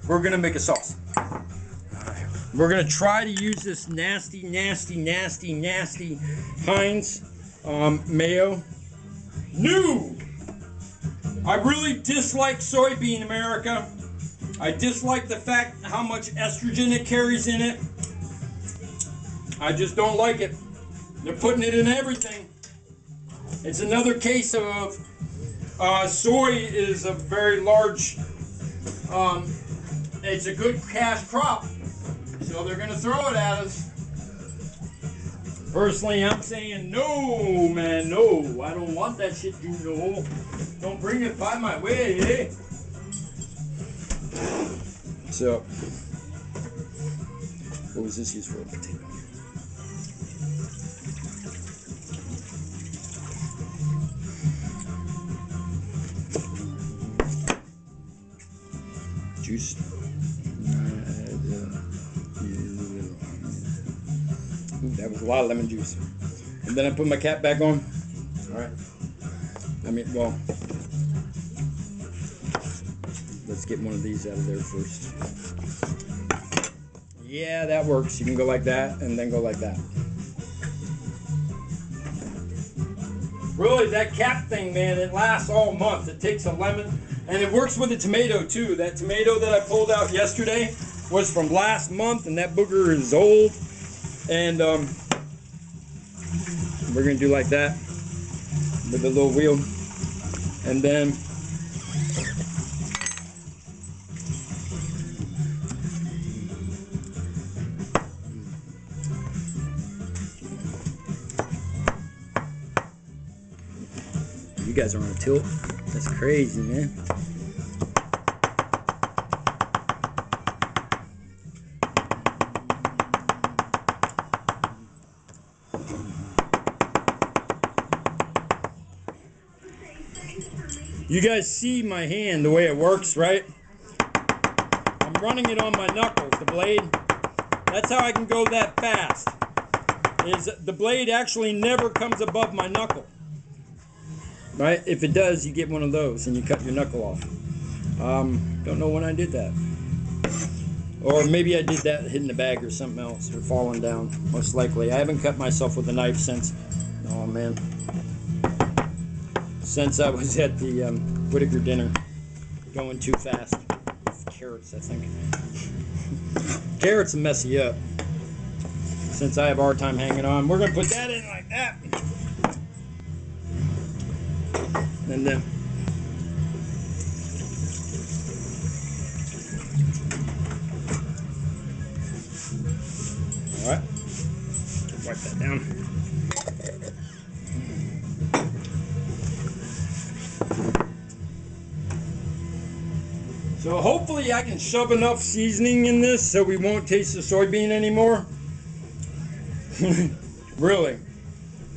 we're gonna make a sauce. We're gonna try to use this nasty Heinz mayo. No! I really dislike soybean, America. I dislike the fact how much estrogen it carries in it. I just don't like it. They're putting it in everything. It's another case of soy is a very large, it's a good cash crop. So they're going to throw it at us. Personally, I'm saying no, man, no. I don't want that shit, you know. Don't bring it by my way, eh? So, what was this used for? Potato. Juice. That was a lot of lemon juice. And then I put my cap back on. Alright. I mean, well, let's get one of these out of there first. Yeah, that works. You can go like that and then go like that. Really, that cap thing, man, it lasts all month. It takes a lemon. And it works with the tomato, too. That tomato that I pulled out yesterday was from last month, and that booger is old. And we're going to do like that with the little wheel. And then you guys are on a tilt. That's crazy, man. You guys see my hand, the way it works, right? I'm running it on my knuckles, the blade. That's how I can go that fast. Is the blade actually never comes above my knuckle. Right? If it does, you get one of those and you cut your knuckle off. Don't know when I did that. Or maybe I did that hitting the bag or something else, or falling down, most likely. I haven't cut myself with a knife since, oh man, since I was at the Whitaker dinner, going too fast. Carrots, I think. Carrots will mess you up. Since I have a hard time hanging on, we're gonna put that in like that. And then all right, wipe that down. So hopefully I can shove enough seasoning in this so we won't taste the soybean anymore. Really.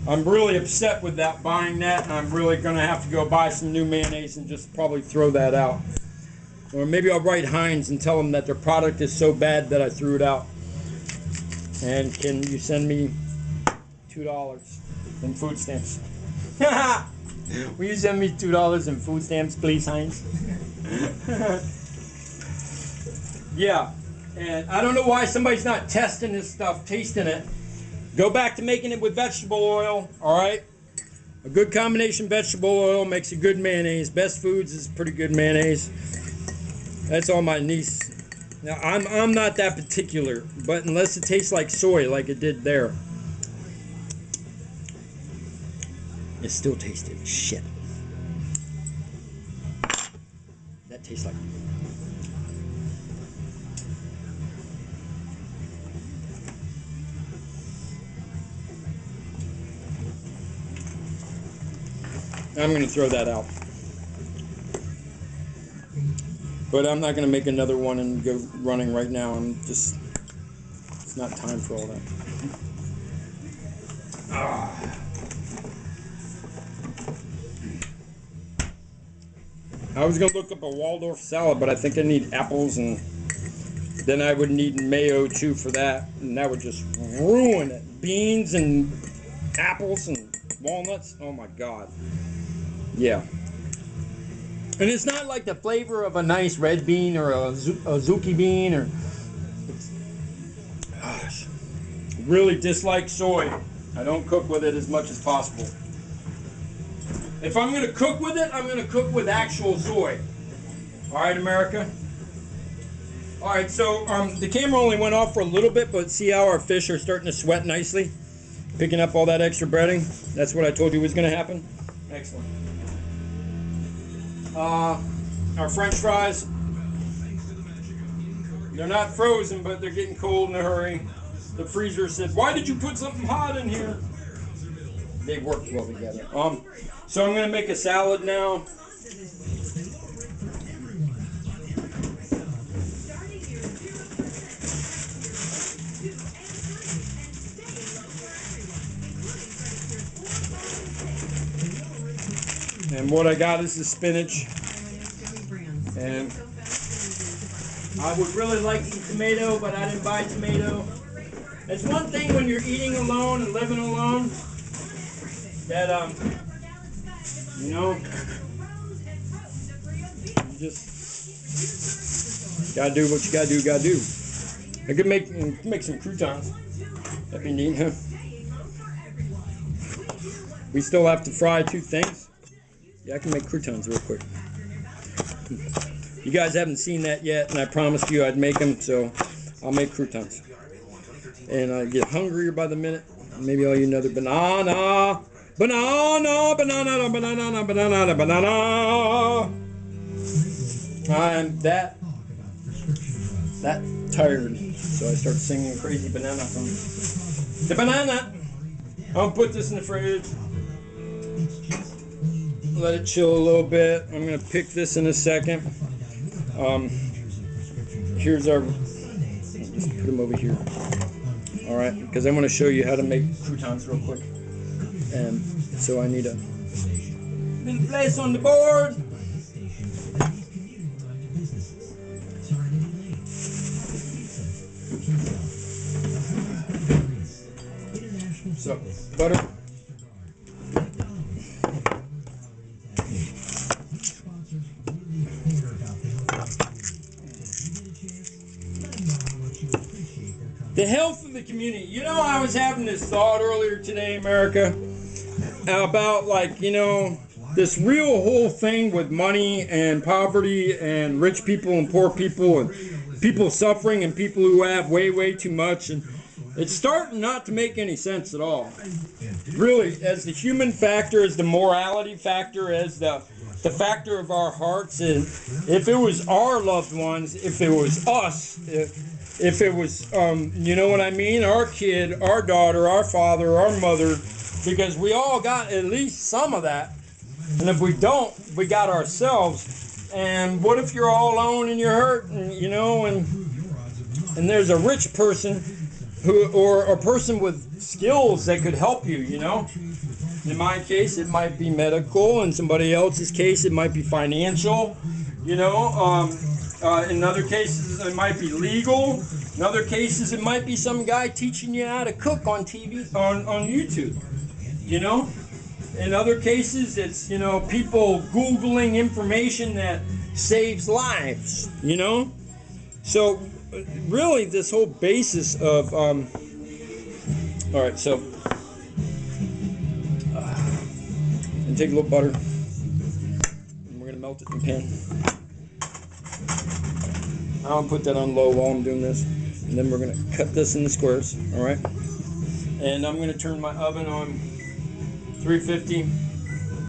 I'm really upset with that, buying that, and I'm really going to have to go buy some new mayonnaise and just probably throw that out. Or maybe I'll write Heinz and tell them that their product is so bad that I threw it out. And can you send me $2 in food stamps? Will you send me $2 in food stamps, please, Heinz? Yeah, and I don't know why somebody's not testing this stuff, tasting it. Go back to making it with vegetable oil, all right? A good combination vegetable oil makes a good mayonnaise. Best Foods is pretty good mayonnaise. That's all my niece. Now, I'm not that particular, but unless it tastes like soy, like it did there, it still tasted shit. That tastes like... I'm going to throw that out. But I'm not going to make another one and go running right now. It's not time for all that. I was going to look up a Waldorf salad, but I think I need apples, and then I would need mayo too for that, and that would just ruin it. Beans and apples and walnuts, oh my God. Yeah. And it's not like the flavor of a nice red bean or a zucchini bean or. Gosh, really dislike soy. I don't cook with it as much as possible. If I'm going to cook with it, I'm going to cook with actual soy. All right, America? All right, so the camera only went off for a little bit, but see how our fish are starting to sweat nicely? Picking up all that extra breading. That's what I told you was going to happen. Excellent. Our French fries, they're not frozen, but they're getting cold in a hurry. The freezer said, "Why did you put something hot in here?" They worked well together. So I'm going to make a salad now. And what I got is the spinach. And I would really like some tomato, but I didn't buy tomato. It's one thing when you're eating alone and living alone that, you know, you just gotta do what you gotta do. I could make some croutons. That'd be neat, huh? We still have to fry 2 things. Yeah, I can make croutons real quick. You guys haven't seen that yet, and I promised you I'd make them, so I'll make croutons. And I get hungrier by the minute. Maybe I'll eat another banana. Banana, banana, banana, banana, banana. I'm that tired, so I start singing crazy banana songs. The banana. I'll put this in the fridge. Let it chill a little bit. I'm gonna pick this in a second. Here's our. Just put them over here. All right, because I want to show you how to make croutons real quick. And so I need a little place on the board. So butter. The health of the community. You know, I was having this thought earlier today, America, about, like, you know, this real whole thing with money and poverty and rich people and poor people and people suffering and people who have way too much. And it's starting not to make any sense at all. Really, as the human factor, as the morality factor, as the factor of our hearts, and if it was our loved ones, if it was us, if it was, you know what I mean, our kid, our daughter, our father, our mother, because we all got at least some of that. And if we don't, we got ourselves. And what if you're all alone and you're hurt, and, you know, and there's a rich person who, or a person with skills that could help you, you know? In my case, it might be medical. In somebody else's case, it might be financial, you know? In other cases, it might be legal. In other cases, it might be some guy teaching you how to cook on TV, on YouTube, you know? In other cases, it's, you know, people Googling information that saves lives, you know? So, really, this whole basis of, all right, so, and take a little butter, and we're going to melt it in the pan. I'll put that on low while I'm doing this. And then we're going to cut this into squares, all right? And I'm going to turn my oven on 350.